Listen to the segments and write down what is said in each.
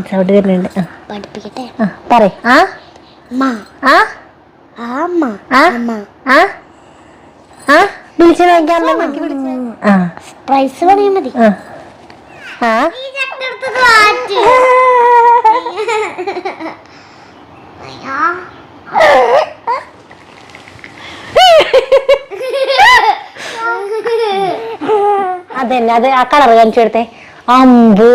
Sound വരുന്നുണ്ട്. പഠിപ്പിക്കട്ടെ. പറയ്. വിളിച്ചു നോക്കി അമ്മക്ക് വിളിച്ചു. പ്രൈസ് പറയാൻ മതി. അതന്നെ, അത് ആ കളർ കാണിച്ചു കൊടുത്തേ. അമ്പോ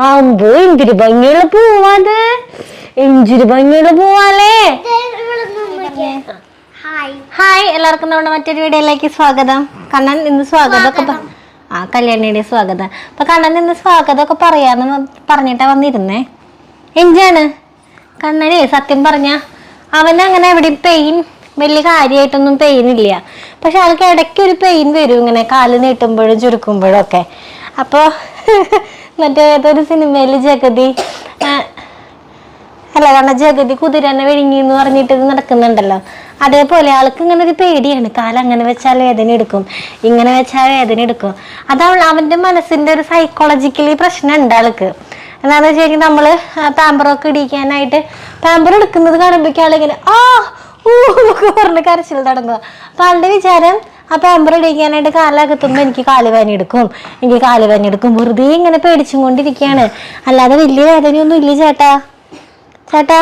അമ്പോ എന്തൊരു ഭംഗിയുള്ള പൂവാത്, എന്തൊരു ഭംഗിയുള്ള പൂവാല്ലേ. ഹായ് എല്ലാവർക്കും നമ്മുടെ മറ്റൊരു വീഡിയോയിലേക്ക് സ്വാഗതം. കണ്ണൻ ഇന്ന് സ്വാഗതമൊക്കെ കല്യാണിയുടെ സ്വാഗതം. അപ്പൊ കണ്ണൻ ഇന്ന് സ്വാഗതമൊക്കെ പറയാന്ന് പറഞ്ഞിട്ടാ വന്നിരുന്നേ. എന്താണ് കണ്ണനെ സത്യം പറഞ്ഞ അവനങ്ങനെ എവിടെയും പെയിൻ വലിയ കാര്യമായിട്ടൊന്നും പെയിൻ ഇല്ല. പക്ഷെ ആൾക്ക് ഇടയ്ക്ക് ഒരു പെയിൻ വരും, ഇങ്ങനെ കാല് നീട്ടുമ്പോഴും ചുരുക്കുമ്പോഴും ഒക്കെ. അപ്പോൾ മറ്റേ ഏതൊരു സിനിമയിൽ ജഗതി അല്ല കാരണം ജഗതി കുതിരനെ വിഴുങ്ങി എന്ന് പറഞ്ഞിട്ട് ഇത് നടക്കുന്നുണ്ടല്ലോ, അതേപോലെ ആൾക്ക് ഇങ്ങനെ ഒരു പേടിയാണ്. കാലം അങ്ങനെ വെച്ചാൽ വേദന എടുക്കും, ഇങ്ങനെ വെച്ചാൽ വേദന എടുക്കും. അതാണ് അവൻ്റെ മനസ്സിൻ്റെ ഒരു സൈക്കോളജിക്കലി പ്രശ്നം ഉണ്ട് ആൾക്ക്. എന്താണെന്ന് വെച്ച് കഴിഞ്ഞാൽ നമ്മൾ പാമ്പറൊക്കെ ഇടിക്കാനായിട്ട് പാമ്പർ എടുക്കുന്നത് കാണുമ്പോഴേക്കും ആളിങ്ങനെ ഒക്കെ പറഞ്ഞ് കരച്ചിൽ തുടങ്ങുക. അപ്പം ആളുടെ വിചാരം ആ പാമ്പർ ഇടിക്കാനായിട്ട് കാലകത്തുമ്പോൾ എനിക്ക് കാല് വേദനെടുക്കും, എനിക്ക് കാല് വേദനെടുക്കും. വെറുതെ ഇങ്ങനെ പേടിച്ചും കൊണ്ടിരിക്കുകയാണ്, അല്ലാതെ വലിയ വേദനയൊന്നും ഇല്ല. ചേട്ടാ ചേട്ടാ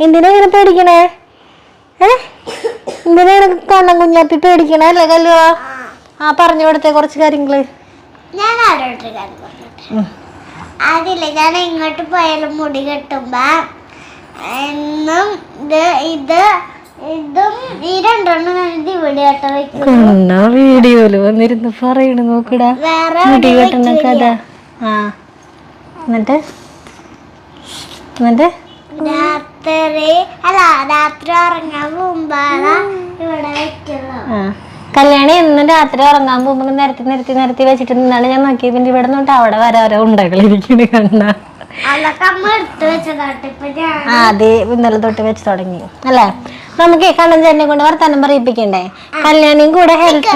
എന്തിനാ ഇങ്ങനെ പേടിക്കണേ? എന്തിനാണ് കണ്ണൻ കുഞ്ഞാപ്പി പേടിക്കണേ? അല്ലേ കല്ലുവാ? പറഞ്ഞു കൊടുത്തേ കുറച്ച് കാര്യങ്ങള്. ഞാൻ ആരോട്ടൊരു കാര്യം പറഞ്ഞോട്ടെ. അതില്ല, ഞാൻ എങ്ങോട്ട് പോയാലും മുടി കെട്ടുമ്പോ എന്നും ഇതും ഈ രണ്ടെണ്ണം ഇവിടെ കേട്ടോ വെക്കും. വീഡിയോയില് വന്നിരുന്ന് പറയണ നോക്കടാ മുടി കെട്ടണ കഥ. എന്നിട്ട് രാത്രി ഉറങ്ങാൻ പോകുമ്പോഴാണ് ഇവിടെ വെക്കുന്നത്. കല്യാണി എന്നും രാത്രി ഉറങ്ങാൻ പോകുമ്പോ നിരത്തി വെച്ചിട്ട് നിന്നാണ് ഞാൻ നോക്കിയത്. പിന്നെ ഇവിടെ നോട്ട് അവിടെ വരെ ഉണ്ടാക്കളിരിക്കണ കണ്ട. അതെ, ഇന്നലെ തൊട്ട് വെച്ച് തുടങ്ങി അല്ലേ. നമുക്ക് കണ്ണൻ ചേട്ടനെ കൊണ്ട് വർത്താനം പറയിപ്പിക്കണ്ടേ? കല്യാണിയും കൂടെ ഹെൽത്ത്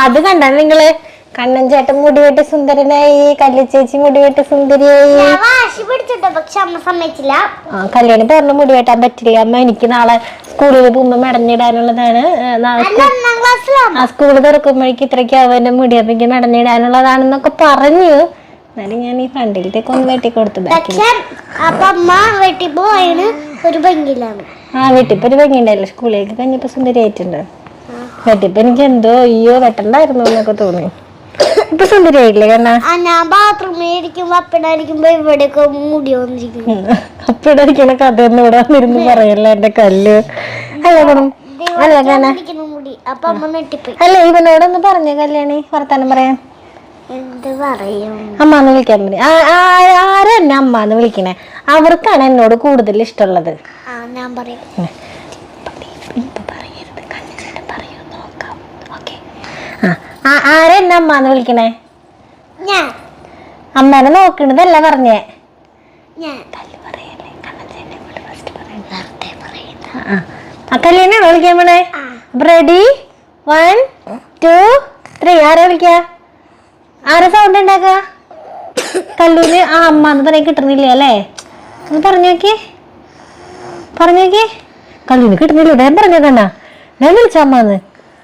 അത് കണ്ട നിങ്ങള്. കണ്ണൻ ചേട്ടൻ മുടി വെട്ടി സുന്ദരനായി, കല്ലി ചേച്ചി മുടി വെട്ടി സുന്ദരിയായി. കല്യാണി പറഞ്ഞു മുടി വെട്ടാൻ പറ്റില്ല അമ്മ, എനിക്ക് നാളെ സ്കൂളിൽ പോകുമ്പോ മെടഞ്ഞിടാനുള്ളതാണ്. സ്കൂള് തുറക്കുമ്പോഴേക്ക് ഇത്രയ്ക്ക് അവന്റെ മുടി എനിക്ക് മെടഞ്ഞിടാനുള്ളതാണെന്നൊക്കെ പറഞ്ഞു. എന്നാലും ഞാൻ ഈ ഫ്രണ്ടിലത്തേക്ക് ഒന്ന് വെട്ടി കൊടുത്തു. വെട്ടിപ്പോ ഒരു ഭംഗിയുണ്ടായില്ല, സ്കൂളിലേക്ക് കഴിഞ്ഞപ്പോ സുന്ദരിയായിട്ടുണ്ട്. വെട്ടിപ്പോ എനിക്ക് എന്തോ അയ്യോ വെട്ടണ്ടായിരുന്നു എന്നൊക്കെ തോന്നി. ഇപ്പൊ സുന്ദരിയായില്ലേ കണ്ണ? ഞാൻ ബാത്റൂമിൽ ഇരിക്കുമ്പോ അപ്പിടായിരിക്കുമ്പോ ഇവിടെയൊക്കെ മുടി വന്നിരിക്കുന്നു. അപ്പിടടിക്കണ കഥ ഒന്നും ഇവിടെ വന്നിരുന്നു പറയല്ല എന്റെ കല്ല്. അല്ല കണ്ണ അല്ല ഇവനോടൊന്ന് പറഞ്ഞ കല്യാണി വർത്താനം പറയാൻ. എന്ത് പറയും? അമ്മാന്ന് വിളിക്കാൻ പറയും. ആരെന്നെ അമ്മാന്ന് വിളിക്കണേ? അവർക്കാണ് എന്നോട് കൂടുതൽ ഇഷ്ടമുള്ളത്. ഞാൻ പറയാം. ആരെന്നെ അമ്മാന്ന് വിളിക്കണേ? അമ്മേനെ നോക്കണതല്ല പറഞ്ഞേ. കല്യാണാണോ വിളിക്കാൻ പോണേ? റെഡി 1 2 3. ആരാ വിളിക്ക? ആരാ സൗണ്ട് ഉണ്ടാക്ക? കല്ലൂര് അമ്മാന്ന് പറയാൻ കിട്ടുന്നില്ല അല്ലേ? ഒന്ന് പറഞ്ഞു നോക്കി. കല്ലൂര് കിട്ടുന്നില്ല. ഞാൻ പറഞ്ഞ കണ്ണ, ഞാൻ വിളിച്ച അമ്മാന്ന്.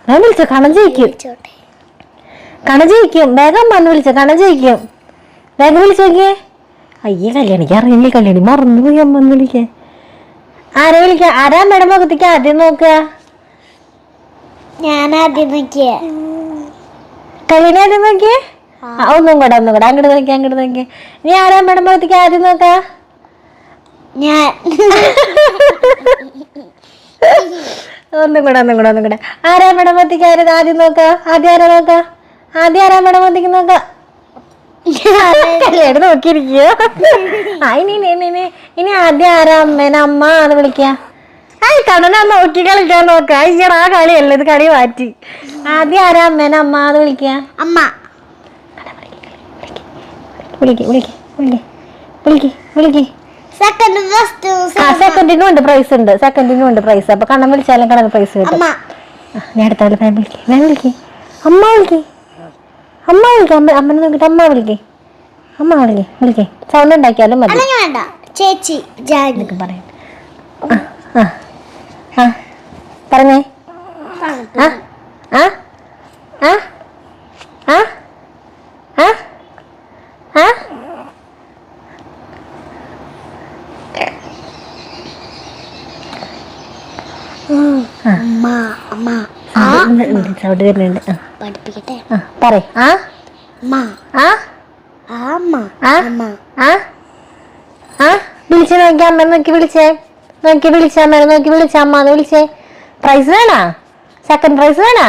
ഞാൻ വിളിച്ച കണം ജയിക്കും. വേഗം അമ്മാന്ന് വിളിച്ച കണം ജയിക്കും. വേഗം വിളിച്ചു നോക്കിയേ. അയ്യേ കല്യാണിക്ക് അറിയില്ലേ, കല്യാണി മറന്നുപോയി അമ്മന്ന് വിളിക്കാൻ. ആരാ വിളിക്ക? ആരാ അമ്മയുടെ മുഖത്തേക്ക് ആദ്യം നോക്കുക? ഞാൻ ആദ്യം നോക്കിയ. കല്യാണി ആദ്യം നോക്കിയേ. ഒന്നും കൂടെ അങ്ങോട്ട് നോക്കിയേ. നീ ആരാ അമ്മയുടെ മുഖത്തേക്ക് ആദ്യം നോക്ക? ഞാൻ. ഒന്നും കൂടെ ആരാ അമ്മയുടെ മുഖത്തേക്ക് ആദ്യം നോക്ക? ആദ്യം ആരാ അമ്മയുടെ മുഖത്തേക്ക് നോക്ക? കല്യാണി നോക്കിയിരിക്കോ? ഇനി ആദ്യം ആരാ അമ്മേനെ അമ്മ എന്ന് വിളിക്ക? കണ്ണനാ നോക്കി കളിക്കാൻ നോക്ക. അയ്യടാ കളിയല്ല, ഇത് കളി മാറ്റി. ആദ്യം ആരാ അമ്മേനെ അമ്മ എന്ന് വിളിക്ക? അമ്മ. വിളിക്ക്. സെക്കൻഡിനും ഉണ്ട് പ്രൈസ്. അപ്പൊ കണ്ണൻ വിളിച്ചാലും കണ്ണൻ പ്രൈസ് കിട്ടും. ഞാൻ അടുത്ത ആളെ വിളിക്കേ അമ്മ വിളിക്കേ അമ്മനെ നോക്കിട്ട് അമ്മ വിളിക്കേ സൗണ്ട് ഉണ്ടാക്കിയാലും മതി. വേണ്ട ചേച്ചി ജാനി പറയാം. പറഞ്ഞേ. ആ ആ ആ ആ ആ ആ സൗണ്ട് വരുന്നുണ്ട്. പഠിപ്പിക്കട്ടെ. പറയ്. ആ ആ ആ വിളിച്ചേ നോക്കി അമ്മ നോക്കി വിളിച്ചേ അമ്മേനെ നോക്കി വിളിച്ചേ അമ്മന്ന് വിളിച്ചേ. പ്രൈസ് വേണോ? സെക്കൻഡ് പ്രൈസ് വേണോ?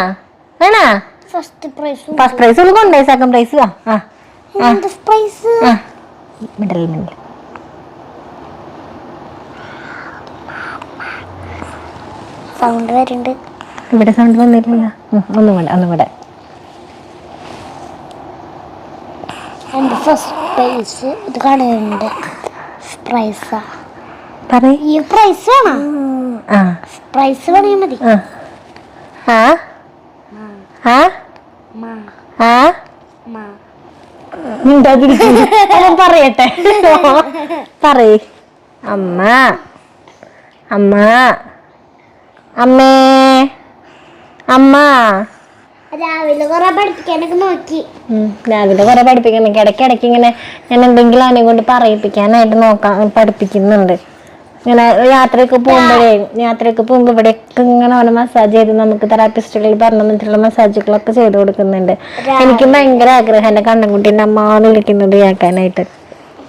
ഫസ്റ്റ് പ്രൈസ് ഫസ്റ്റ് പ്രൈസ് കൊണ്ടേ സെക്കൻഡ് പ്രൈസ് സൗണ്ട് വരുന്നുണ്ട്. ഇവിടെ സൗണ്ട് വന്നിട്ടില്ല. ഒന്നും കൂടെ എന്റെ ഫസ്റ്റ് പ്രൈസ് ഇത് കാണുന്നുണ്ട്. പ്രൈസാ ഈ പ്രൈസ് വേണോ? പ്രൈസ് പറയാൻ മതി. പറയട്ടെ. പറയ്. അമ്മ അമ്മേ അമ്മ. രാവിലെ കുറെ പഠിപ്പിക്കാനൊക്കെ നോക്കി. രാവിലെ കുറെ പഠിപ്പിക്കാൻ ഇടയ്ക്കിടയ്ക്ക് ഇങ്ങനെ ഞാൻ എന്തെങ്കിലും അവനെ കൊണ്ട് പറയിപ്പിക്കാനായിട്ട് പഠിപ്പിക്കുന്നുണ്ട്. ഇങ്ങനെ യാത്രയൊക്കെ പോകുമ്പോ ഇവിടെയൊക്കെ ഇങ്ങനെ അവനെ മസാജ് ചെയ്ത് നമുക്ക് തെറാപ്പിസ്റ്റുകളിൽ പറഞ്ഞു തന്നിട്ടുള്ള മസാജുകളൊക്കെ ചെയ്ത് കൊടുക്കുന്നുണ്ട്. എനിക്ക് ഭയങ്കര ആഗ്രഹം എന്റെ കണ്ണൻകുട്ടീൻ്റെ അമ്മാന്ന് വിളിക്കുന്നത് കേൾക്കാനായിട്ട്.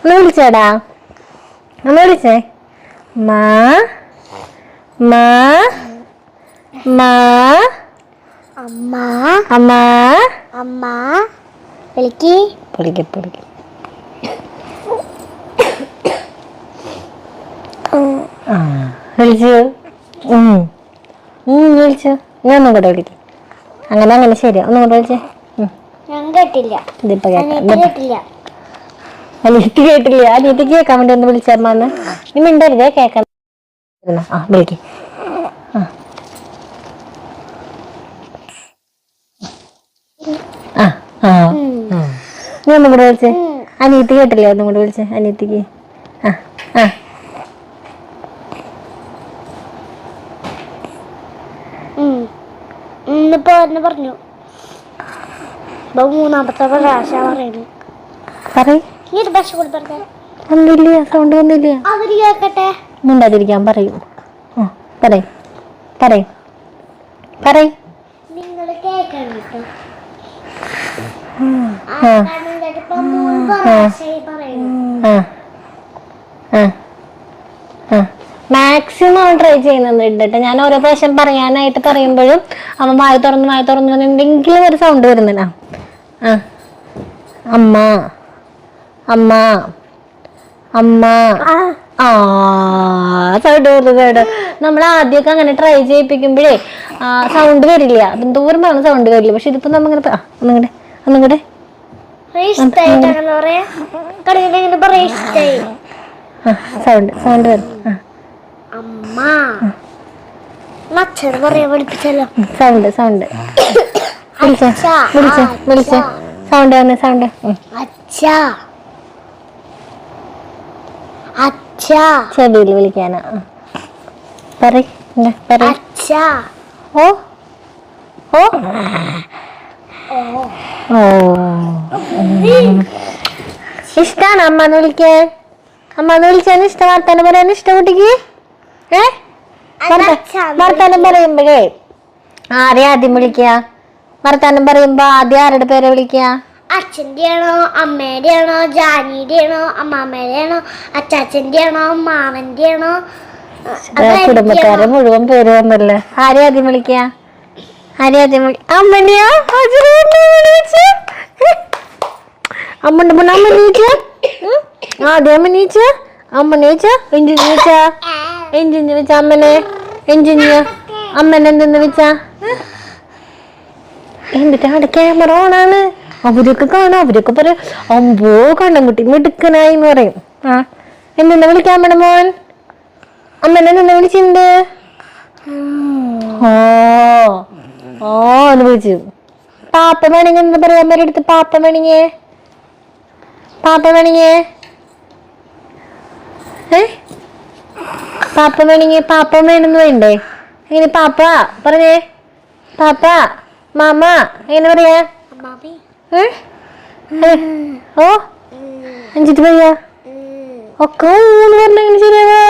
ഒന്ന് വിളിച്ചേടാ, ഒന്ന് വിളിച്ചേ. മാ മാ മാ അമ്മ അമ്മ അമ്മ വിളിക്ക്. വിളിച്ചു ഞാൻ ഒന്നും കൂടെ വിളിക്കും. അങ്ങനെ ശരിയാ. ഒന്നും കൂടെ വിളിച്ചേ. ഞാൻ കേട്ടില്ല. ഇതിപ്പോ കേട്ടില്ല. അനിയത്തി കേട്ടില്ല. അനിയത്തിക്ക് കേൾക്കാൻ വേണ്ടി ഒന്ന് വിളിച്ചമ്മന്ന്. നീ മിണ്ടരുതേ, കേൾക്കാൻ. വിളിക്ക്. നീ ഒന്നും കൂടെ വിളിച്ചേ. അനിയത്തി കേട്ടില്ലേ? ഒന്നും കൂടെ വിളിച്ചേ അനിയത്തിക്ക്. പറഞ്ഞു മൂന്നാമത്തെ പ്രാവശ്യം പറയുന്നു. സൗണ്ട് വന്നില്ല. അവര് കേക്കട്ടെ. മുണ്ടാതിരിക്കാൻ പറയും. നിങ്ങൾ കേട്ടോ. മാക്സിമം ട്രൈ ചെയ്യുന്നുണ്ട് കേട്ടോ. ഞാൻ ഓരോ പ്രാവശ്യം പറയാനായിട്ട് പറയുമ്പോഴും അവൻ വായ തുറന്ന് എന്തെങ്കിലും ഒരു സൗണ്ട് വരുന്നില്ല. അമ്മ അമ്മ അമ്മ സൗണ്ട് വരുന്നത്. നമ്മൾ ആദ്യമൊക്കെ അങ്ങനെ ട്രൈ ചെയ്യിപ്പിക്കുമ്പോഴേ സൗണ്ട് വരില്ല. എന്തോരം സൗണ്ട് വരില്ല. പക്ഷെ ഇതിപ്പോ നമ്മങ്ങനെ ഒന്നും കൂടെ സൗണ്ട് വരും. സൗണ്ട് സൗണ്ട് വിളിച്ച സൗണ്ട് വന്ന് സൗണ്ട്. ചെവിയിൽ വിളിക്കാനാ. ഓ ഓ ഓ ഇഷ്ടാണ് അമ്മന്ന് വിളിക്കാൻ. അമ്മന്ന് വിളിച്ചാൽ ഇഷ്ടം. വർത്താനം പറയാൻ ഇഷ്ടം കുട്ടിക്ക്. വർത്താനം പറയുമ്പോഴേ ആരെ ആദ്യം വിളിക്കുക? വർത്താനം പറയുമ്പോ ആദ്യം ആരുടെ പേരെ വിളിക്കുക? അച്ഛൻ്റെ ആണോ അമ്മയുടെ ആണോ ജാനിയുടെ ആണോ അമ്മാമ്മയുടെ ആണോ അച്ചാച്ചന്റെ ആണോ മാമന്റെ ആണോ? കുടുംബക്കാരെ മുഴുവൻ പേര് വന്നല്ലേ. ആരെ ആദ്യം വിളിക്കുക? അമ്മനെയോ? അമ്മന്റെ മുന്നേ അമ്മ നീച്ച ആദ്യം അമ്മ നീച്ച അമ്മനെ വെച്ച എഞ്ചിഞ്ഞ് വെച്ച അമ്മനെ അമ്മനെ എന്തെന്ന് വെച്ചാ. എന്നിട്ട് അവിടെ ക്യാമറ ഓണാണ്. അവരൊക്കെ കാണും. അവരൊക്കെ പറയും അമ്പോ കണ്ണൻകുട്ടി മിടുക്കനായി എന്ന് പറയും. എന്തെന്നാ വിളിക്കാൻ അമ്മയുടെ മോൻ? അമ്മനെ എന്തെന്നാ വിളിച്ചിട്ടുണ്ട്? ഓ ഓ എന്ന് വിളിച്ചു. പാപ്പ വേണമെങ്കിൽ എന്താ പറയാ അമ്മയുടെ അടുത്ത്? പാപ്പ വേണമെങ്കിൽ പാപ്പ വേണമെങ്കിൽ പാപ്പ വേണമെങ്കിൽ പാപ്പ വേണമെന്ന് വേണ്ടേ? എങ്ങനെ പാപ്പ പറഞ്ഞേ? പാപ്പ മാമ എങ്ങനെ പറയാ? ഓ അഞ്ചിട്ട് പറയാ ഒക്കെ പറഞ്ഞ എങ്ങനെ ശരിയാവാ?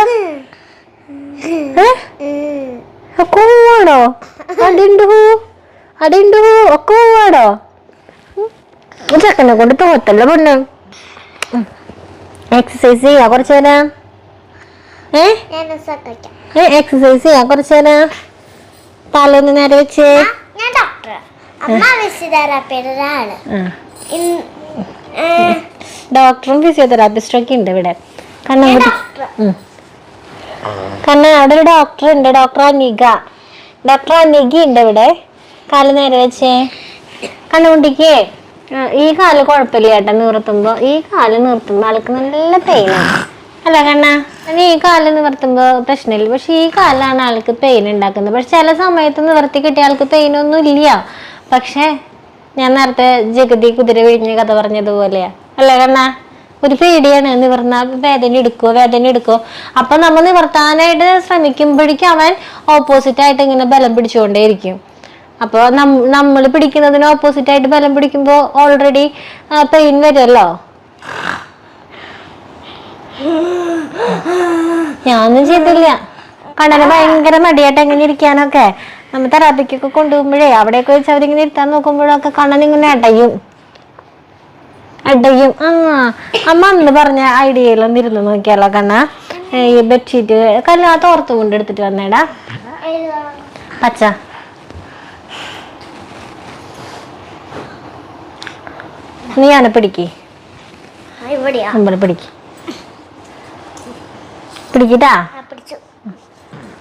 ഒക്കെ ആണോ? അടിണ്ടു ഒക്കെ ആണോ? ചെക്കനെ കൊണ്ട് തോത്തല്ല പൊണ്ണ്. എക്സസൈസ് ചെയ്യാ കുറച്ചു നേരം. എക്സസൈസ് ചെയ്യാ കുറച്ചു നേരം. തലൊന്ന് നേരെ വെച്ചേ. ഡോക്ടറും ഫിസിയോതെറാപ്പിസ്റ്റും ഒക്കെ ഉണ്ട് ഇവിടെ. കാരണം അവിടെ ഒരു ഡോക്ടർ ഉണ്ട്, ഡോക്ടർ അനിക ഉണ്ട് ഇവിടെ. കാല് നേരെ വെച്ചേ. കണ്ണുകുട്ടിക്ക് ഈ കാല് കുഴപ്പമില്ല ചേട്ടാ, നിവർത്തുമ്പോ ഈ കാല് നിർത്തുമ്പോ ആൾക്ക് നല്ല പെയിനാണ് അല്ല കണ്ണ? ഈ കാല് നിവർത്തുമ്പോ പ്രശ്നമില്ല, പക്ഷെ ഈ കാലാണ് ആൾക്ക് പെയിൻ ഉണ്ടാക്കുന്നത്. പക്ഷെ ചില സമയത്ത് നിവർത്തി കിട്ടിയ ആൾക്ക് പെയിനൊന്നും ഇല്ല. പക്ഷെ ഞാൻ നേരത്തെ ജഗതി കുതിര വീഴിഞ്ഞ കഥ പറഞ്ഞതുപോലെയാ അല്ല കണ്ണ? ഒരു പേടിയാണ്, നിവർന്ന വേദന എടുക്കോ. അപ്പൊ നമ്മൾ നിവർത്താനായിട്ട് ശ്രമിക്കുമ്പോഴേക്കും അവൻ ഓപ്പോസിറ്റ് ആയിട്ട് ഇങ്ങനെ ബലം പിടിച്ചുകൊണ്ടേയിരിക്കും. അപ്പൊ നമ്മൾ പിടിക്കുന്നതിന് ഓപ്പോസിറ്റ് ആയിട്ട് ബലം പിടിക്കുമ്പോ ഓൾറെഡി പെയിൻ വരുമല്ലോ. ഞാനൊന്നും ചെയ്തില്ല. കണ്ണന് ഭയങ്കര മടിയായിട്ട് എങ്ങനെ ഇരിക്കാനൊക്കെ. നമ്മൾ തെറാപ്പിക്കൊക്കെ കൊണ്ടുപോകുമ്പോഴേ അവിടെയൊക്കെ വെച്ച് അവരിങ്ങനെ ഇരുത്താൻ നോക്കുമ്പോഴൊക്കെ കണ്ണൻ ഇങ്ങനെ അടയും. അമ്മ അന്ന് പറഞ്ഞ ഐഡിയയിലൊന്നും ഇരുന്ന് നോക്കിയാലോ കണ്ണ? ഈ ബെഡ്ഷീറ്റ് കല്ല തോർത്ത് കൊണ്ട് എടുത്തിട്ട് വന്നേടാ. പച്ച നീ ആണ് പിടിക്ക്. പിടിക്കട്ടാ.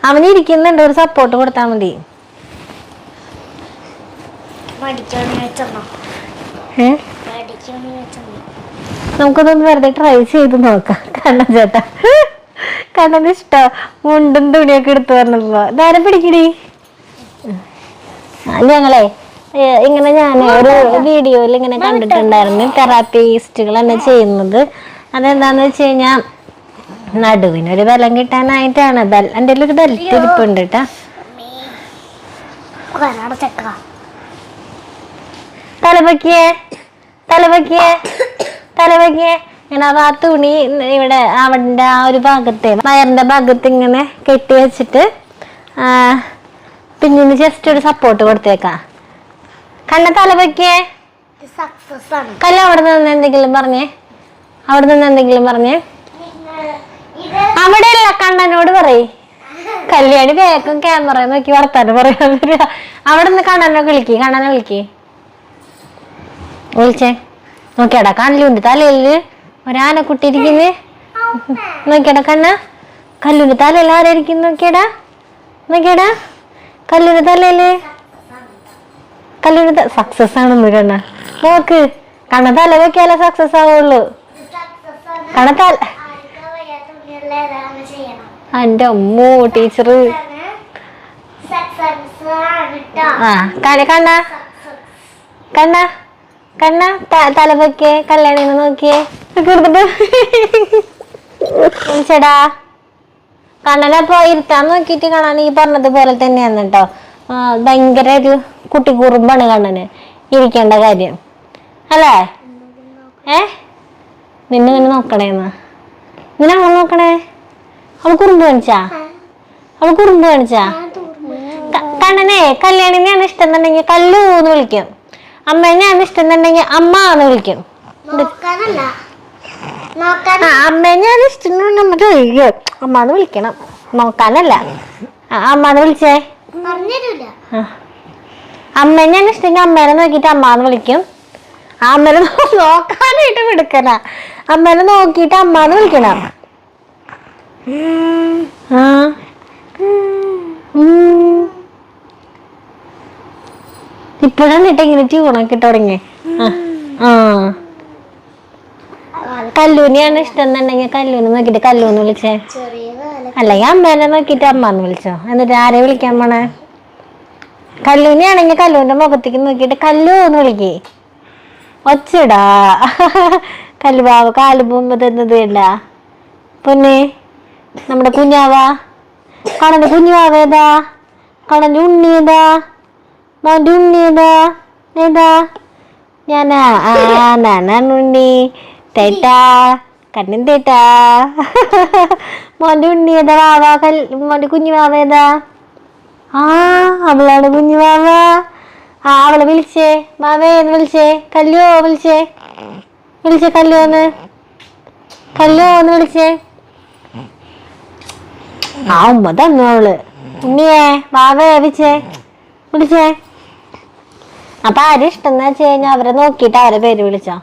അവന് ഇരിക്കുന്നുണ്ട്, ഒരു സപ്പോർട്ട് കൊടുത്താ മതി. നമുക്കതൊന്ന് വെറുതെ ട്രൈ ചെയ്ത് നോക്കാം. കണ്ണൻ ചേട്ടാ, കണ്ണന് ഇഷ്ടം മുണ്ടും തുണിയൊക്കെ എടുത്തു പറഞ്ഞപ്പോ ധാരം പിടിക്കടി. ഞങ്ങളെ ഇങ്ങനെ ഞാൻ ഒരു വീഡിയോയിൽ ഇങ്ങനെ കണ്ടിട്ടുണ്ടായിരുന്നു തെറാപ്പിസ്റ്റുകൾ തന്നെ ചെയ്യുന്നത്. അതെന്താന്ന് വെച്ച് കഴിഞ്ഞാൽ നടുവിനൊരു ബലം കിട്ടാനായിട്ടാണ്. എൻ്റെ ഒരു ബെൽറ്റ് ഇരിപ്പുണ്ട് കേട്ടാ. തലവക്കിയേ ഇങ്ങനെ ആ തുണി ഇവിടെ അവന്റെ ആ ഒരു ഭാഗത്തെ വയറിന്റെ ഭാഗത്ത് ഇങ്ങനെ കെട്ടി വെച്ചിട്ട് പിന്നെ ജസ്റ്റ് ഒരു സപ്പോർട്ട് കൊടുത്തേക്കാം. കണ്ണ തലവക്കിയേ. കല്ല അവിടെ നിന്ന് എന്തെങ്കിലും പറഞ്ഞേ? അവിടെയല്ല, കണ്ണനോട് പറയ്. കല്യാണി വേഗം ക്യാമറ നോക്കി വർത്താനം പറയാൻ വരിക. അവിടെ നിന്ന് കണ്ണനെ വിളിച്ചേ. നോക്കിയാടാ കല്ലുണ്ട് തലയില് ഒരാനക്കുട്ടി ഇരിക്കുന്നേ. നോക്കിയാടാ കണ്ണ, കല്ലുണ്ട് തലയിൽ ആരായിരിക്കും? നോക്കിയാടാ കല്ലുണ്ട് തലയില്. സക്സസ് ആണെന്ന് കണ്ണ നോക്ക്. കണ്ണ തല വെക്കാലേ സക്സസ് ആവുള്ളൂ. എന്റെ അമ്മോ ടീച്ചറ്. കണ്ണ തല വെക്കേ. കല്യാണിന്ന് നോക്കിയേ. ചേടാ കണ്ണനപ്പോ ഇരുത്താൻ നോക്കിട്ട് കാണാൻ ഈ പറഞ്ഞതുപോലെ തന്നെയാണ് കേട്ടോ. ഭയങ്കര ഒരു കുട്ടിക്കുറുമ്പാണ് കണ്ണന്. ഇരിക്കേണ്ട കാര്യം അല്ലേ? നിന്നെ ഇങ്ങനെ നോക്കണേന്ന്. ഇങ്ങനെ അവളെ നോക്കണേ. അവൾ കുറുമ്പ് കാണിച്ചാ? കണ്ണനെ കല്യാണിനെയാണ് ഇഷ്ടം എന്നുണ്ടെങ്കിൽ കല്ലു എന്ന് വിളിക്കും. അമ്മേനെയാണ് ഇഷ്ടം എന്നുണ്ടെങ്കിൽ അമ്മ എന്ന് വിളിക്കും. അമ്മേനെയാണ് ഇഷ്ടം നമുക്ക് അമ്മന്ന് വിളിക്കണം. നോക്കാനല്ല, അമ്മന്ന് വിളിച്ചേ. അമ്മേനെയാണ് ഇഷ്ടമെങ്കിൽ അമ്മേനെ നോക്കിട്ട് അമ്മന്ന് വിളിക്കും. അമ്മേനെ നോക്കാനായിട്ട് വിടുക്കണ. അമ്മേനെ നോക്കിട്ട് അമ്മന്ന് വിളിക്കണം. ഇപ്പോഴാണ് ഇങ്ങനെ ട്യൂണൊക്കെ തുടങ്ങി. കല്ലൂനെയാണ് ഇഷ്ടം എന്നുണ്ടെങ്കിൽ കല്ലൂനെ നോക്കിട്ട് കല്ലൂന്ന് വിളിച്ചേ. അല്ലെങ്കിൽ അമ്മേനെ നോക്കിട്ട് അമ്മന്ന് വിളിച്ചോ. എന്നിട്ട് ആരെ വിളിക്കാൻ പോണേ? കല്ലൂനെയാണെങ്കിൽ കല്ലൂന്റെ മുഖത്തേക്ക് നോക്കിയിട്ട് കല്ലു എന്ന് വിളിക്കേ. ഒച്ചടാ കല്ലുബാവ കാല് പോകുമ്പോ തന്നത് വേണ്ട പൊന്നെ. നമ്മുടെ കുഞ്ഞാവ കടന്റെ കുഞ്ഞുവാവ ഏതാ? കടന്റെ ഉണ്ണി ഏതാ? മോന്റെ ഉണ്ണി ഏതാ? ഏതാ? ഞാനാ? നാനാണ് ഉണ്ണി. തേട്ടാ കണ്ണൻ തേട്ടാ. മോന്റെ ഉണ്ണി ഏതാ? വാവ മോന്റെ കുഞ്ഞുവാവ ഏതാ? അവളാണ് കുഞ്ഞുവാവ. അവളെ വിളിച്ചേ മാവേന്ന് വിളിച്ചേ. കല്ലോ വിളിച്ചേ. വിളിച്ചേ കല്ലോന്ന്. കല്ലോന്ന് വിളിച്ചേ. ഉമ്മ തന്നു അവള്. ഉണ്ണിയേ വാവേ വിളിച്ചേ. അപ്പൊ ആരും ഇഷ്ടം എന്ന് വെച്ച് കഴിഞ്ഞാൽ അവരെ നോക്കിയിട്ട് അവരെ പേര് വിളിച്ചോ.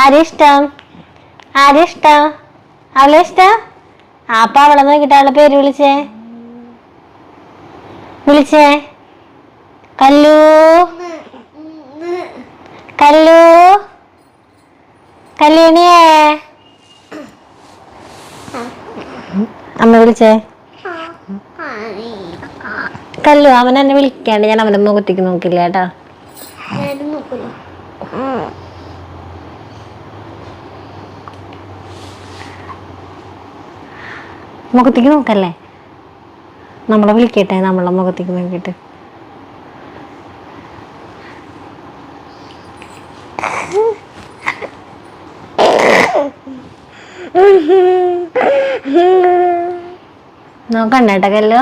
ആരും ഇഷ്ടം? അവളെ ഇഷ്ടം? അപ്പൊ അവളെ നോക്കിയിട്ട് അവളെ പേര് വിളിച്ചേ. കല്ലു കല്യാണിയേ. അമ്മ വിളിച്ചേ. കല്ലു അവൻ എന്നെ വിളിക്കാണ്ട് ഞാൻ അവന്റെ മുഖത്തേക്ക് നോക്കില്ല കേട്ടാ. മുഖത്തേക്ക് നോക്കല്ലേ. നമ്മളെ വിളിക്കട്ടെ. നമ്മളെ മുഖത്തേക്ക് നോക്കിയിട്ട് നോക്കണ്ടേട്ടാ കല്ലോ.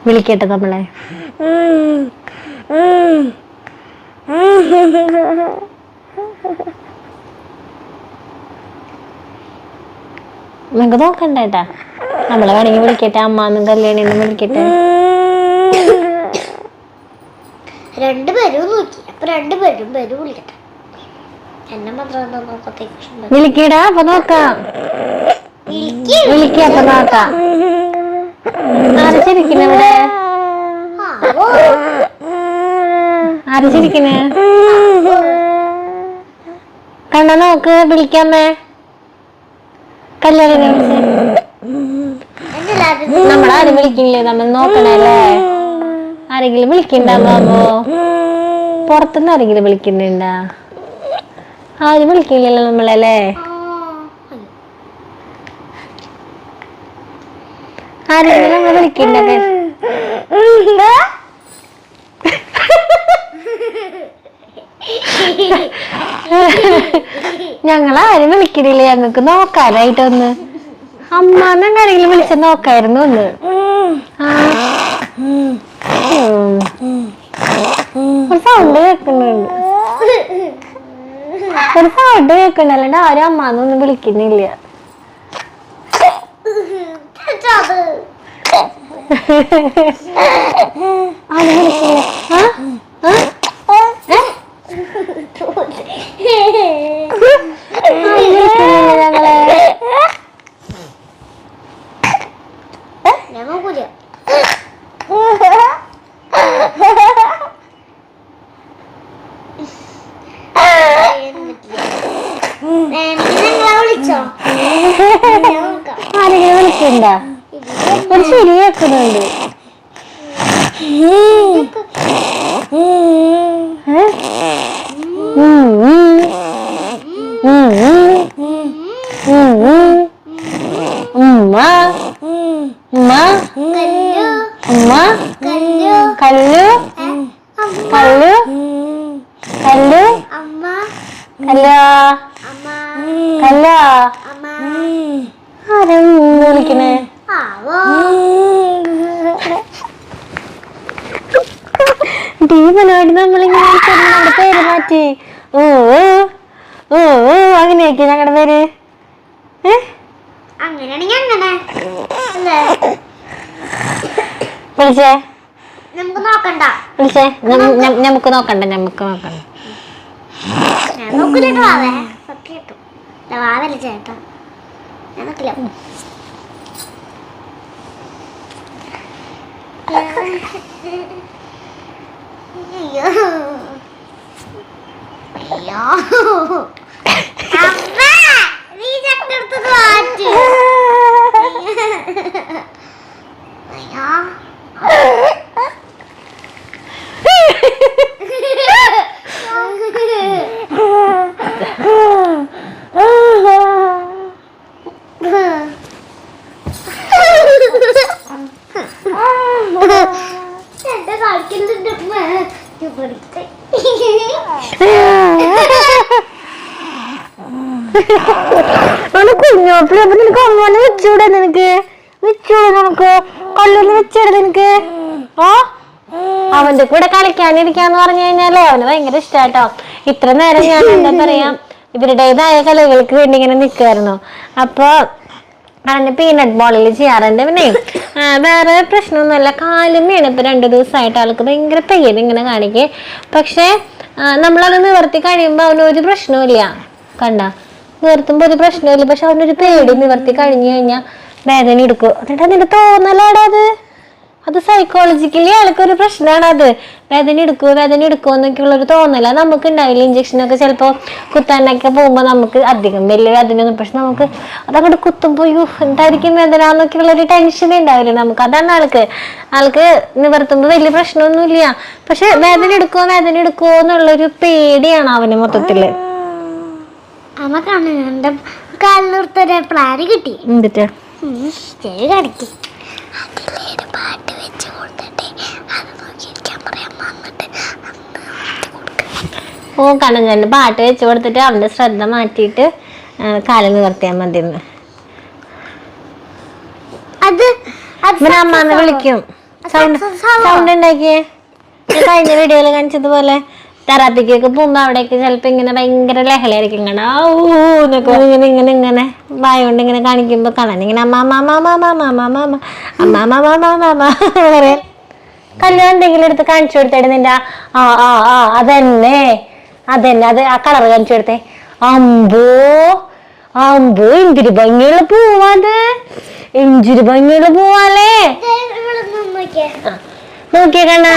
വിളിക്കട്ടെ നമ്മളെ. നമുക്ക് നോക്കണ്ടേട്ടാ. നമ്മളെ വേണമെങ്കിൽ വിളിക്കട്ടെ. അമ്മാന്നും കല്യാണിന്നും വിളിക്കട്ടെ. രണ്ടുപേരും നോക്കി. അപ്പൊ രണ്ടുപേരും വിളിക്കട്ടെ. എന്നെ മാത്രം വിളിക്കടാ. അപ്പൊ നോക്കാം. വിളിക്കപ്പൊ നോക്കാം. ആര് ചിരിക്കണ ഇവിടെ? ആര് ചിരിക്കണേ? കണ്ണ നോക്ക്. വിളിക്കാമേ. കല്യാണം നമ്മളാരും വിളിക്കില്ലേ. നമ്മൾ നോക്കണല്ലേ. ആരെങ്കിലും വിളിക്കണ്ടാമോ? പുറത്തുനിന്ന് ആരെങ്കിലും വിളിക്കുന്നുണ്ടാ? ആരും വിളിക്കില്ലല്ലോ നമ്മളല്ലേ. ആരെങ്കിലും നമ്മൾ വിളിക്കണ്ട. ഞങ്ങളാരും വിളിക്കണില്ല. ഞങ്ങക്ക് നോക്കാനായിട്ടൊന്ന്. അമ്മാന്നങ്ങ ആരെങ്കിലും വിളിച്ച നോക്കായിരുന്നു ഒന്ന്. ഒരു സൗണ്ട് കേൾക്കുന്നുണ്ട്. അല്ലാണ്ട് ആരും അമ്മാന്നൊന്നും വിളിക്കുന്നില്ല. ആരും വിളിക്കില്ല. ഞങ്ങളെ ആരെങ്കിലും വിളിക്കണ്ട. ഒരു ശരി കേൾക്കുന്നുണ്ട്. വിളിക്കണേ. ടീമനായിട്ട് നമ്മളിങ്ങനെ പേര് മാറ്റി. ഓ ഓ അങ്ങനെയൊക്കെ ഞങ്ങളുടെ പേര്. വിളിച്ചേ. നമുക്ക് നോക്കണ്ട. വിളിച്ചേ. നമുക്ക് നോക്കണ്ട. ഞാൻ നോക്കില്ല. വാവല്ലേ ചേട്ടാ. ഞാൻ നോക്കില്ല. നീ ചക്കെടുത്തത് മാറ്റി. കുഞ്ഞോപ്പിളി അപ്പൊ നിനക്ക് അമ്മനെ വെച്ചൂടെ നിനക്ക് നിനക്ക് കൊല്ലൊന്ന് വെച്ചൂടെ നിനക്ക് ഓ അവന്റെ കൂടെ കളിക്കാനിരിക്കാന്ന് പറഞ്ഞു കഴിഞ്ഞാലേ അവന് ഭയങ്കര ഇഷ്ടാട്ടോ. ഇത്ര നേരം ഞാൻ എന്താ പറയാ ഇവരുടേതായ കളികൾക്ക് വേണ്ടി ഇങ്ങനെ നിൽക്കുമായിരുന്നു. അപ്പൊ അവന്റെ പീനട്ട് ബോളിൽ ചെയ്യാറുണ്ട്. പിന്നെ വേറെ പ്രശ്നമൊന്നുമില്ല, കാലുമ്മയാണ് ഇപ്പൊ 2 ദിവസമായിട്ട് ആൾക്ക് ഭയങ്കര പെയ്യൽ ഇങ്ങനെ കാണിക്കേ. പക്ഷെ നമ്മളത് നിവർത്തി കഴിയുമ്പോ അവനൊരു പ്രശ്നമില്ല, കണ്ട നിവർത്തുമ്പോ ഒരു പ്രശ്നമില്ല. പക്ഷെ അവനൊരു പേടി, നിവർത്തി കഴിഞ്ഞു കഴിഞ്ഞാൽ വേദന എടുക്കും. എന്നിട്ട് അതിന്റെ തോന്നലാടാ അത് സൈക്കോളജിക്കലി ആൾക്കൊരു പ്രശ്നമാണ്. അത് വേദന എടുക്കുമോ എന്നൊക്കെയുള്ള ഒരു തോന്നല നമുക്ക് ഉണ്ടാവില്ല. ഇഞ്ചക്ഷനൊക്കെ ചിലപ്പോൾ കുത്താനൊക്കെ പോകുമ്പോൾ നമുക്ക് അധികം വലിയ വേദനയൊന്നും, പക്ഷെ നമുക്ക് അതങ്ങോട്ട് കുത്തുമ്പോൾ എന്തായിരിക്കും വേദന എന്നൊക്കെയുള്ള ഒരു ടെൻഷൻ ഉണ്ടാവില്ല നമുക്ക്. അതാണ് ആൾക്ക് നിവർത്തുമ്പോൾ വലിയ പ്രശ്നമൊന്നുമില്ല. പക്ഷെ വേദന എടുക്കുമോ എന്നുള്ളൊരു പേടിയാണ് അവന് മൊത്തത്തില്. കാലിനൊരു പ്ലാൻ കിട്ടി. എന്നിട്ട് കടക്കി പാട്ട് വെച്ച് കൊടുത്തിട്ട് അത് നോക്കിയിരിക്കാൻ പറയാൻ വന്നിട്ട് ഓ കണ്ണൻ പാട്ട് വെച്ച് കൊടുത്തിട്ട് അവന്റെ ശ്രദ്ധ മാറ്റിയിട്ട് കാലിൽ നിവർത്തിയാൽ മതി. അമ്മന്ന് വിളിക്കും. സൗണ്ട് ഉണ്ടാക്കിയേ കഴിഞ്ഞ വീഡിയോയിൽ കാണിച്ചതുപോലെ തെറാപ്പിക്കൊക്കെ പോകുമ്പോ അവിടേക്ക് ചിലപ്പോ ഇങ്ങനെ ഭയങ്കര ലഹളയായിരിക്കും. ഇങ്ങനെ ഇങ്ങനെ ഇങ്ങനെ വായ കൊണ്ട് ഇങ്ങനെ കാണിക്കുമ്പോ കാണാൻ ഇങ്ങനെ പറയാം. കല്യാണം എന്തെങ്കിലും എടുത്ത് കാണിച്ചു കൊടുത്തേട്ട് നിന്റെ അതന്നെ അത് ആ കളർ കാണിച്ചു കൊടുത്തേ. അമ്പോ എന്തൊരു ഭംഗിയുള്ള പൂവാത്, എന്തൊരു ഭംഗിയുള്ള പൂവാല്ലേ. നോക്കിയേ കണ്ണാ,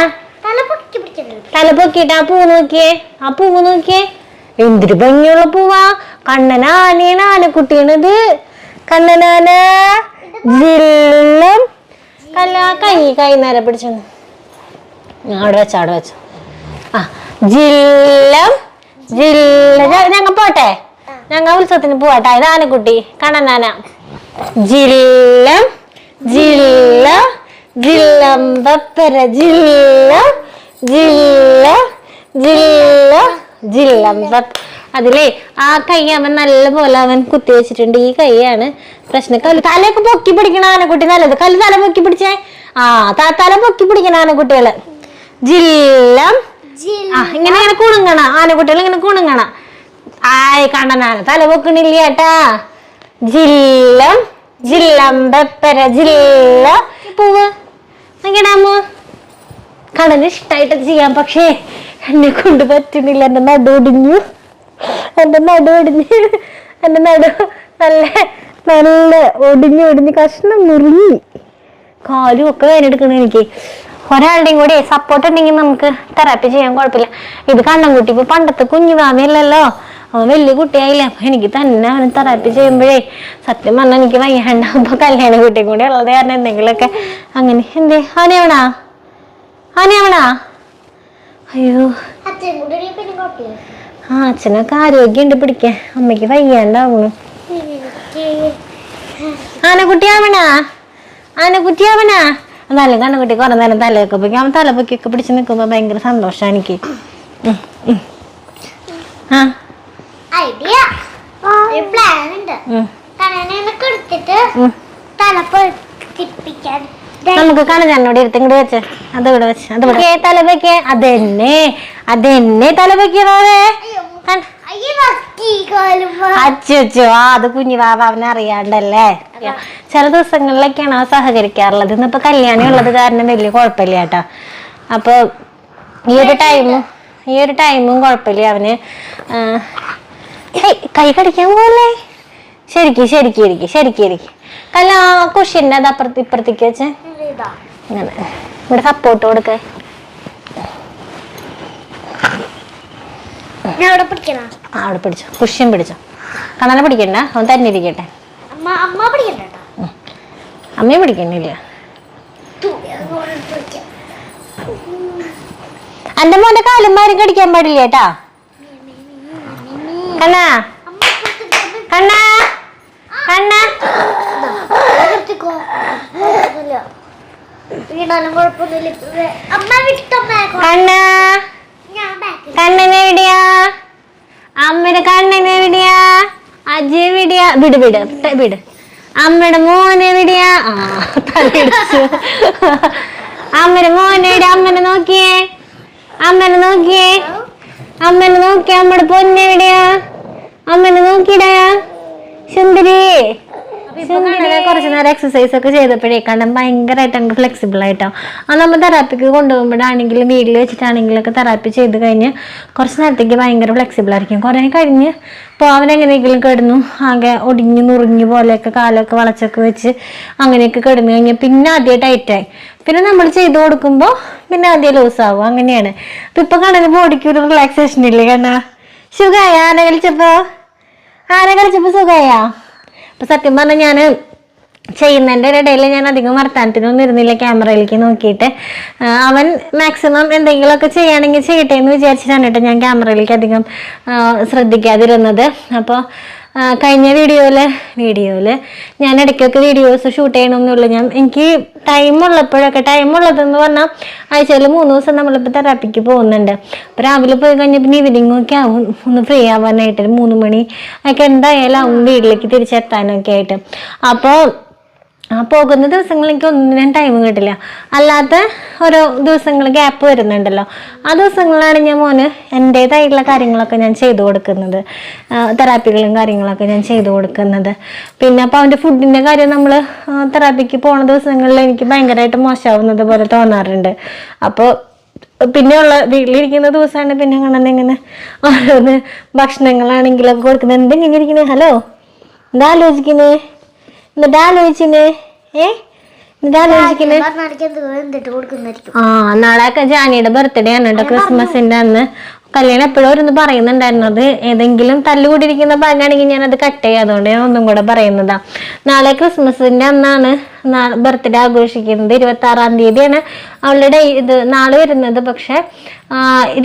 തല പൊക്കിട്ട് ആ പൂവ് നോക്കിയേ എന്തൊരു ഭംഗിയുള്ള പൂവാ. കണ്ണനാനയാണ്, ആനക്കുട്ടിയാണിത്. കണ്ണനാന ജില്ലം കൈ നേരെ പിടിച്ചു അവിടെ വെച്ചോ. ആ ജില്ലം ഞങ്ങ പോട്ടെ, ഞങ്ങ ഉത്സവത്തിന് പോവാട്ടെ. ഇത് ആനക്കുട്ടി കണ്ണനാന. ജില്ലം ബപ്പര അതിലേ ആ കൈ അവൻ നല്ലപോലെ അവൻ കുത്തി വെച്ചിട്ടുണ്ട്. ഈ കൈയാണ് പ്രശ്നം. തലയൊക്കെ പൊക്കി പിടിക്കണ ആനക്കുട്ടി നല്ലത്. തല പൊക്കി പിടിച്ചേ. തല പൊക്കി പിടിക്കണ ആനക്കുട്ടികള് ജില്ലം ഇങ്ങനെ കുണുങ്ങണ ആനക്കുട്ടികൾ, ഇങ്ങനെ കുണുങ്ങണ. ആയ് കണ്ണനാന തല പൊക്കണില്ല ഏട്ടാ. ജില്ലം ബപ്പര പൂവ് നോക്കിടാമോ. കണ്ണന് ഇഷ്ടായിട്ട് ചെയ്യാം, പക്ഷേ എന്നെ കൊണ്ട് പറ്റുന്നില്ല. എന്റെ നടു ഒടിഞ്ഞു നല്ല ഒടിഞ്ഞ് കഷ്ണം മുറിഞ്ഞി. കാലും ഒക്കെ വേനെടുക്കണം എനിക്ക്. ഒരാളുടെയും കൂടി സപ്പോർട്ട് ഉണ്ടെങ്കിൽ നമുക്ക് തെറാപ്പി ചെയ്യാൻ കുഴപ്പമില്ല. ഇത് കണ്ണൻകുട്ടി ഇപ്പൊ പണ്ടത്തെ കുഞ്ഞുമാമയല്ലല്ലോ, അവൻ വലിയ കുട്ടിയായില്ലേ. അപ്പൊ എനിക്ക് തന്നെ അവന് തെറാപ്പി ചെയ്യുമ്പോഴേ സത്യം പറഞ്ഞാൽ എനിക്ക് വയ്യാണ്ടാവുമ്പോ കല്യാണ കുട്ടിയും കൂടി ഉള്ളത് കാരണം എന്തെങ്കിലുമൊക്കെ അങ്ങനെ ആനയാവണാ അയ്യോ. അച്ഛനൊക്കെ ആരോഗ്യമുണ്ട് പിടിക്കാൻ, അമ്മയ്ക്ക് വയ്യാണ്ടാവുന്നു. ആനക്കുട്ടിയാവണാ എന്നാലും കണ്ണുകുട്ടി കുറെ നേരം തലയൊക്കെ പൊക്കി അവൻ തലപ്പൊക്കിയൊക്കെ പിടിച്ച് നിൽക്കുമ്പോ ഭയങ്കര സന്തോഷമാണ് എനിക്ക്. നമുക്ക് കണ്ണനോട് ഇരുത്ത് ഇങ്ങോട്ട് വെച്ച് അതിവിടെ വെച്ച് തലപ്പൊക്കെ അതെന്നെ തലപ്പൊക്കിയതേ. അച്ചോ അത് കുഞ്ഞു വാവ അവനറിയാണ്ടല്ലേ. ചില ദിവസങ്ങളിലൊക്കെയാണ് അവൻ സഹകരിക്കാറുള്ളത്. ഇന്നിപ്പോ കല്യാണം ഉള്ളത് കാരണം വലിയ കുഴപ്പമില്ല കേട്ടോ. അപ്പൊ ഈ ഒരു ടൈമും കുഴപ്പമില്ല അവന്. കൈ കടിക്കാൻ പോലെ ശരിക്കും കല്ല കുഷ്യന്റെ അത് ഇപ്പുറത്തേക്ക് വെച്ച് ഇങ്ങനെ ഇവിടെ സപ്പോർട്ട് കൊടുക്ക. അവിടെ പിടിച്ചോ, കുഷ്യൻ പിടിച്ചോ. കണ്ണനെ പിടിക്കണ്ട, അവൻ തന്നെ ഇരിക്കട്ടെ. അമ്മയെ പിടിക്കണില്ല. എന്റെ മോന്റെ കാലും മാരും കടിക്കാൻ പാടില്ല കേട്ടാ. കണ്ണാ കണ്ണാ കണ്ണനെവിടെയാ? അമ്മയുടെ കണ്ണനെവിടെയാ? അജയവിടെയാ? വിട് വിട് വിട്. അമ്മയുടെ മോനെവിടെയാ? തലയിടിച്ചു. അമ്മയുടെ മോനെവിടെ? അമ്മനെ നോക്കിയേ, അമ്മനെ നോക്കിയേ, അമ്മനെ നോക്കിയേ. അമ്മയുടെ പൊന്നെവിടെയാ? അമ്മനെ നോക്കിടാ സുന്ദരി. കുറച്ച് നേരം എക്സസൈസ് ഒക്കെ ചെയ്തപ്പോഴേക്കാണ്ടും ഭയങ്കരമായിട്ട് അങ്ങ് ഫ്ലെക്സിബിൾ ആയിട്ടാവും. അത് നമ്മൾ തെറാപ്പിക്ക് കൊണ്ടുപോകുമ്പോഴാണെങ്കിലും വീട്ടിൽ വെച്ചിട്ടാണെങ്കിലൊക്കെ തെറാപ്പി ചെയ്ത് കഴിഞ്ഞ് കുറച്ച് നേരത്തേക്ക് ഭയങ്കര ഫ്ലെക്സിബിൾ ആയിരിക്കും. കുറേ കഴിഞ്ഞ് ഇപ്പോൾ അവനെങ്ങനെയെങ്കിലും കിടന്നു ആകെ ഒടിഞ്ഞു നുറുങ്ങി പോലെയൊക്കെ കാലൊക്കെ വളച്ചൊക്കെ വെച്ച് അങ്ങനെയൊക്കെ കിടന്നു കഴിഞ്ഞാൽ പിന്നെ ആദ്യം ടൈറ്റായി. പിന്നെ നമ്മൾ ചെയ്ത് കൊടുക്കുമ്പോൾ പിന്നെ ആദ്യം ലൂസ് ആവും. അങ്ങനെയാണ്. അപ്പം ഇപ്പം കണ്ണിന് ബോഡിക്ക് ഒരു റിലാക്സേഷൻ ഇല്ലേ? കണ്ണാ സുഖമായ? ആന കളിച്ചപ്പോൾ സുഖമായ? അപ്പൊ സത്യം പറഞ്ഞാൽ ഞാൻ ചെയ്യുന്നതിൻ്റെ ഇടയിൽ ഞാൻ അധികം വർത്താനത്തിനൊന്നും ഇരുന്നില്ല, ക്യാമറയിലേക്ക് നോക്കിയിട്ട്. അവൻ മാക്സിമം എന്തെങ്കിലുമൊക്കെ ചെയ്യുകയാണെങ്കിൽ ചെയ്യട്ടെ എന്ന് വിചാരിച്ചിട്ടാണ് കേട്ടോ ഞാൻ ക്യാമറയിലേക്ക് അധികം ശ്രദ്ധിക്കാതിരുന്നത്. അപ്പോൾ കഴിഞ്ഞ വീഡിയോയില് ഞാൻ ഇടയ്ക്കൊക്കെ വീഡിയോസ് ഷൂട്ട് ചെയ്യണമെന്നുള്ളൂ. എനിക്ക് ടൈമുള്ളതെന്ന് പറഞ്ഞാൽ ആഴ്ചയിൽ 3 ദിവസം നമ്മളിപ്പോൾ തെറാപ്പിക്ക് പോകുന്നുണ്ട്. അപ്പോൾ രാവിലെ പോയി കഴിഞ്ഞാൽ പിന്നെ ഈവനിങ് ഒക്കെ ആവും ഒന്ന് ഫ്രീ ആവാനായിട്ട്. 3 മണി ഒക്കെ എന്തായാലും ആവും വീട്ടിലേക്ക് തിരിച്ചെത്താനൊക്കെ ആയിട്ട്. അപ്പോൾ പോകുന്ന ദിവസങ്ങളിൽ എനിക്ക് ഒന്നിനും ടൈം കിട്ടില്ല. അല്ലാത്ത ഓരോ ദിവസങ്ങൾ ഗ്യാപ്പ് വരുന്നുണ്ടല്ലോ, ആ ദിവസങ്ങളാണ് ഞാൻ മോന് എൻ്റേതായിട്ടുള്ള കാര്യങ്ങളൊക്കെ ഞാൻ ചെയ്തു കൊടുക്കുന്നത്, തെറാപ്പികളും കാര്യങ്ങളൊക്കെ ഞാൻ ചെയ്തു കൊടുക്കുന്നത്. പിന്നെ അപ്പോൾ അവൻ്റെ ഫുഡിൻ്റെ കാര്യം നമ്മൾ തെറാപ്പിക്ക് പോണ ദിവസങ്ങളിൽ എനിക്ക് ഭയങ്കരമായിട്ട് മോശമാവുന്നത് പോലെ തോന്നാറുണ്ട്. അപ്പോൾ പിന്നെയുള്ള വീട്ടിലിരിക്കുന്ന ദിവസമാണ് പിന്നെ ഇങ്ങനെ ഓരോന്ന് ഭക്ഷണങ്ങളാണെങ്കിലൊക്കെ കൊടുക്കുന്നത്. എന്തെങ്കിലും ഇരിക്കുന്നത്? ഹലോ, എന്താ ആലോചിക്കുന്നത്? എന്നിട്ട് ആലോചിച്ചിന് നാളെയൊക്കെ ജാനിയുടെ ബർത്ത്ഡേ ആണ് കേട്ടോ, ക്രിസ്മസിന്റെ അന്ന്. കല്യാണം എപ്പോഴും ഓരോന്ന് പറയുന്നുണ്ടായിരുന്നത്, ഏതെങ്കിലും തല്ലുകൂടിയിരിക്കുന്ന പറഞ്ഞാണെങ്കിൽ ഞാനത് കട്ട് ചെയ്യാം, അതുകൊണ്ട് ഞാൻ ഒന്നും കൂടെ പറയുന്നതാ. നാളെ ക്രിസ്മസിന്റെ അന്നാണ് ബർത്ത്ഡേ ആഘോഷിക്കുന്നത്. 26-ാം തീയതിയാണ് അവളുടെ നാളെ വരുന്നത്. പക്ഷെ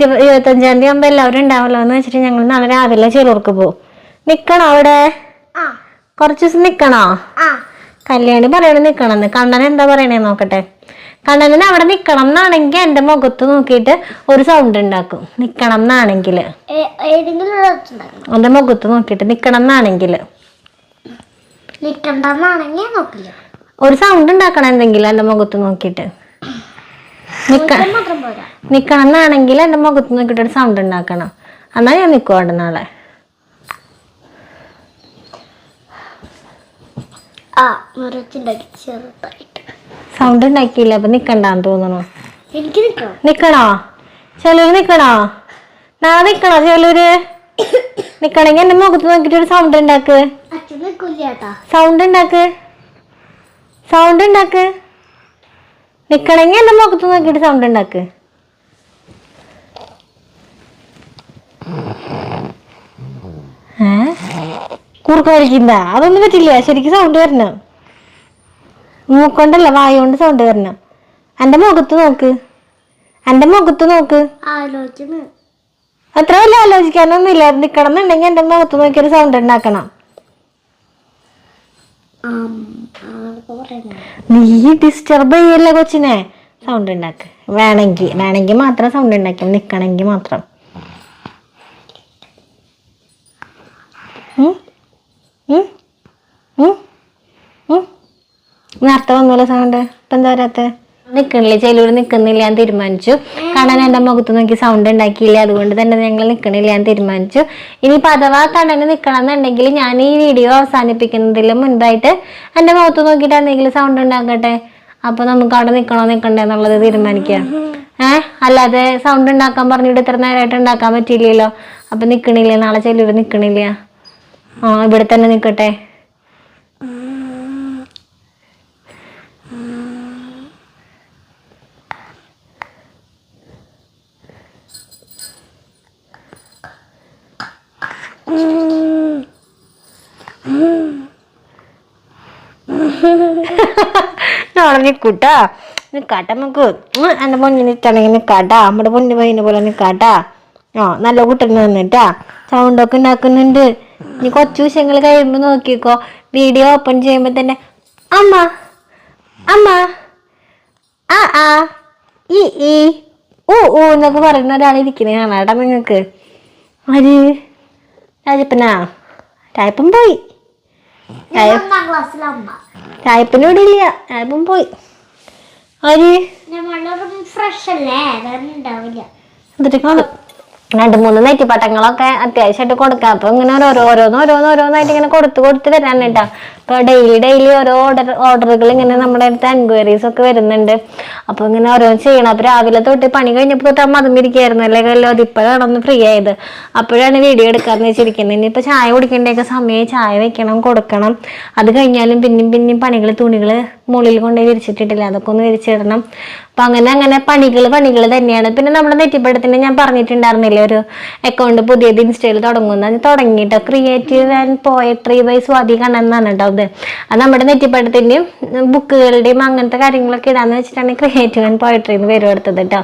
25-ാം തീയതി ആകുമ്പോൾ എല്ലാവരും ഉണ്ടാവുമല്ലോ എന്ന് വെച്ചിട്ട് ഞങ്ങൾ നാളെ രാവിലെ ചെലൂർക്ക് പോകും. നിക്കണോ അവിടെ? കുറച്ച് ദിവസം നിക്കണോ? കല്യാണി പറയണ നിക്കണമെന്ന്. കണ്ണൻ എന്താ പറയണേ നോക്കട്ടെ. കണ്ണന് അവിടെ നിക്കണം എന്നാണെങ്കിൽ എന്റെ മുഖത്ത് നോക്കിയിട്ട് ഒരു സൗണ്ട് ഉണ്ടാക്കും. നിക്കണം എന്നാണെങ്കിൽ എന്റെ മുഖത്ത് നോക്കിയിട്ട് നിക്കണം എന്നാണെങ്കിൽ ഒരു സൗണ്ട് ഉണ്ടാക്കണം എന്തെങ്കിലും എന്റെ മുഖത്ത് നോക്കിയിട്ട്. നിക്കണം എന്നാണെങ്കിൽ എന്റെ മുഖത്ത് നോക്കിയിട്ട് ഒരു സൗണ്ട് ഉണ്ടാക്കണം. എന്നാ ഞാൻ നിൽക്കും അവിടെ നാളെ. സൗണ്ട് ഉണ്ടാക്കിയില്ല, അപ്പൊ നിക്കണ്ടാന്ന് തോന്നണോ? നിക്കണോ? ചെലൂര് നിക്കണോ? നാളെ നിക്കണോ? ചെലൂര് നിക്കണെങ്കി എന്റെ മുഖത്ത് നോക്കിട്ട് ഒരു സൗണ്ട് ഉണ്ടാക്ക്. സൗണ്ട് ഉണ്ടാക്ക്. നിക്കണെങ്കി എന്റെ മുഖത്ത് നോക്കിട്ട് സൗണ്ട് ഉണ്ടാക്ക്. കുറുക്ക് വലിക്കുന്ന അതൊന്നും പറ്റില്ല. ശരിക്കും സൗണ്ട് വരണം. മൂക്കൊണ്ടല്ല, വായ കൊണ്ട് സൗണ്ട് വരണം. എന്റെ മുഖത്ത് നോക്ക്. അത്ര വലിയ ആലോചിക്കാനൊന്നും ഇല്ല. നിക്കണം എന്നുണ്ടെങ്കിൽ എന്റെ മുഖത്ത് നോക്കിയൊരു സൗണ്ട് ഉണ്ടാക്കണം. നീ ഡിസ്റ്റർബ് ചെയ്യല്ലേ കൊച്ചിനെ. സൗണ്ട് ഉണ്ടാക്ക്. വേണമെങ്കിൽ മാത്രം സൗണ്ട് ഉണ്ടാക്കി, നിക്കണമെങ്കിൽ മാത്രം. നേരത്തെ വന്നല്ലോ സൗണ്ട്, ഇപ്പൊ എന്താ വരാത്ത? നിക്കണില്ലേ? ചെലൂര് നിക്കുന്നില്ല ഞാൻ തീരുമാനിച്ചു. കണ്ണൻ എന്റെ മുഖത്ത് നോക്കി സൗണ്ട് ഉണ്ടാക്കിയില്ല, അതുകൊണ്ട് തന്നെ ഞങ്ങൾ നിക്കണില്ല ഞാൻ തീരുമാനിച്ചു. ഇനിയിപ്പോ അഥവാ കണ്ണന് നിക്കണം എന്നുണ്ടെങ്കിൽ ഞാൻ ഈ വീഡിയോ അവസാനിപ്പിക്കുന്നതിന് മുൻപായിട്ട് എന്റെ മുഖത്ത് നോക്കിയിട്ട് എന്തെങ്കിലും സൗണ്ട് ഉണ്ടാക്കട്ടെ. അപ്പൊ നമുക്ക് അവിടെ നിക്കണോ നിക്കണ്ടേ എന്നുള്ളത് തീരുമാനിക്കാം. അല്ലാതെ സൗണ്ട് ഉണ്ടാക്കാൻ പറഞ്ഞിട്ട് ഇത്ര നേരമായിട്ട് ഉണ്ടാക്കാൻ പറ്റിയില്ലല്ലോ. അപ്പൊ നിക്കണില്ല, നാളെ ചെലൂര് നിക്കണില്ല. ഇവിടെ തന്നെ നിക്കട്ടെ. നാളെ നിക്കൂട്ടാ, നിക്കാട്ട നമുക്ക്. എന്റെ പൊന്നിന് നിൽക്കണമെങ്കിൽ നിക്കാട്ടാ, നമ്മുടെ പൊന്നു പയ്യനെ പോലെ നിക്കാട്ടാ. നല്ല കുട്ടന് നിന്നിട്ടാ. സൗണ്ടൊക്കെ ഉണ്ടാക്കുന്നുണ്ട്. നീ കുറച്ച് ദിവസങ്ങൾ കഴിയുമ്പോ നോക്കിക്കോ, വീഡിയോ ഓപ്പൺ ചെയ്യുമ്പോ തന്നെ അമ്മ ആ ഈ ഓ ഓ എന്നൊക്കെ പറയുന്ന ഒരാളിരിക്കുന്നത് കാണാട്ടാ നിങ്ങക്ക്. ആര്? രാജപ്പനാ? രാജപ്പൻ പോയി. രാജപ്പന് ഇവിടെ ഇല്ല, രാജപ്പൻ പോയി. ആര്? ഫ്രഷ് അല്ലേ, ഉണ്ടാവില്ല. എന്നിട്ട് കാണും 2-3 നെറ്റിപ്പട്ടങ്ങളൊക്കെ അത്യാവശ്യമായിട്ട് കൊടുക്കാം. അപ്പൊ ഇങ്ങനെ ഓരോന്നായിട്ട് ഇങ്ങനെ കൊടുത്ത് വരാൻ കേട്ടാ. ഇപ്പൊ ഡെയിലി ഓരോ ഓർഡറുകൾ ഇങ്ങനെ നമ്മുടെ അടുത്ത് എൻക്വയറീസ് ഒക്കെ വരുന്നുണ്ട്. അപ്പൊ ഇങ്ങനെ ഓരോന്ന് ചെയ്യണം. അപ്പൊ രാവിലെ തൊട്ട് പണി കഴിഞ്ഞപ്പോ തൊട്ട് മതം ഇരിക്കായിരുന്നു അല്ലേല്ലോ. അതിപ്പോഴാണ് ഒന്ന് ഫ്രീ ആയത്. അപ്പോഴാണ് വീഡിയോ എടുക്കാന്ന് വെച്ചിരിക്കുന്നത്. ഇനിയിപ്പോ ചായ കുടിക്കേണ്ടൊക്കെ സമയം, ചായ വെക്കണം, കൊടുക്കണം. അത് കഴിഞ്ഞാലും പിന്നെയും പണികൾ, തുണികള് മുകളിൽ കൊണ്ടുപോയി വിരിച്ചിട്ടിട്ടില്ല, അതൊക്കെ ഒന്ന് വിരിച്ചിടണം. അപ്പൊ അങ്ങനെ പണികൾ തന്നെയാണ്. പിന്നെ നമ്മുടെ നെറ്റിപ്പട്ടത്തിന് ഞാൻ പറഞ്ഞിട്ടുണ്ടായിരുന്നില്ലേ ഒരു അക്കൗണ്ട് പുതിയത് ഇൻസ്റ്റയിൽ തുടങ്ങിയിട്ട് creative and poetry by Swathi Kannan എന്നാണ് കേട്ടോ. അത് നമ്മുടെ നെറ്റിപ്പട്ടത്തിന്റെയും ബുക്കുകളുടെയും അങ്ങനത്തെ കാര്യങ്ങളൊക്കെ ഇടാന്ന് വെച്ചിട്ടാണ് ക്രിയേറ്റീവ് ആൻഡ് പോയട്രി എന്ന് പേര് കൊടുത്തത് കേട്ടോ.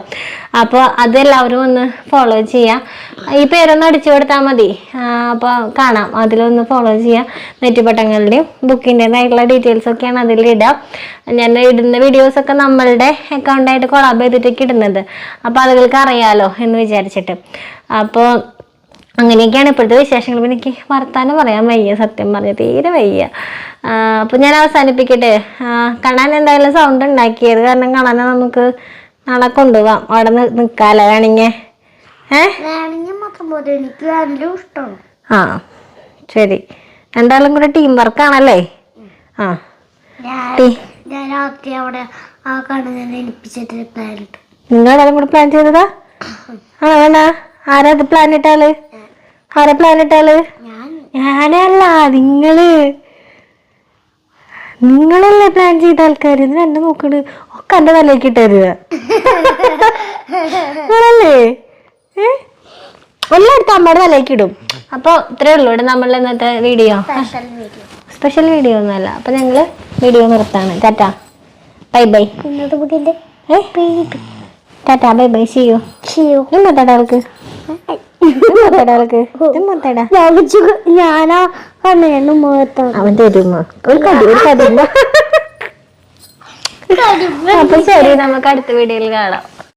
അപ്പോൾ അതെല്ലാവരും ഒന്ന് ഫോളോ ചെയ്യാം. ഈ പേരൊന്ന് അടിച്ചു കൊടുത്താൽ മതി, അപ്പോൾ കാണാം. അതിലൊന്ന് ഫോളോ ചെയ്യാം. നെറ്റിപ്പട്ടങ്ങളുടെയും ബുക്കിൻ്റെതായിട്ടുള്ള ഡീറ്റെയിൽസ് ഒക്കെയാണ് അതിലിടാം. ഞാൻ ഇടുന്ന വീഡിയോസൊക്കെ നമ്മളുടെ അക്കൗണ്ടായിട്ട് കൊളാബ് ചെയ്തിട്ടൊക്കെ ഇടുന്നത്. അപ്പോൾ ആളുകൾക്ക് അറിയാലോ എന്ന് വിചാരിച്ചിട്ട്. അപ്പോൾ അങ്ങനെയൊക്കെയാണ് ഇപ്പോഴത്തെ വിശേഷങ്ങൾ. പിന്നെ എനിക്ക് വർത്താനം പറയാൻ വയ്യ, സത്യം പറഞ്ഞ തീരെ വയ്യ. അപ്പോൾ ഞാൻ അവസാനിപ്പിക്കട്ടെ. കാണാൻ എന്തായാലും സൗണ്ട് ഉണ്ടാക്കിയത് കാരണം കാണാൻ നമുക്ക് നാളെ കൊണ്ടുപോകാം. അവിടെ നിൽക്കാമല്ലോ വേണമെങ്കിൽ. ആ ശരി, എന്തായാലും കൂടെ ടീം വർക്കാണല്ലേ. നിങ്ങളെല്ലാം കൂടെ പ്ലാൻ ചെയ്തതാ? വേണ്ട, ആരാ പ്ലാൻ ഇട്ടാള്? ഞാനല്ല, നിങ്ങളല്ലേ പ്ലാൻ ചെയ്ത ആൾക്കാർ. ഇതിന് എന്നെ നോക്കണ് ഒക്കെ എന്റെ തലേക്ക് ഇട്ടരുക നിങ്ങളല്ലേ? എല്ലായിടത്തും അമ്മയുടെ തലേക്ക് ഇടും. അപ്പോൾ ഇത്രയേ ഉള്ളൂ ഇവിടെ നമ്മൾ ഇന്നത്തെ വീഡിയോ. സ്പെഷ്യൽ വീഡിയോ ഒന്നുമല്ല. അപ്പൊ ഞങ്ങള് വീഡിയോ നിർത്താണ്. Tata bye bye. Tata bye bye. ചെയ്യൂ ആൾക്ക് ഞാനാ അവൻ തരുമോ ഒരു കടി. അപ്പൊ ശരി, നമുക്ക് അടുത്ത വീഡിയോയിൽ കാണാം.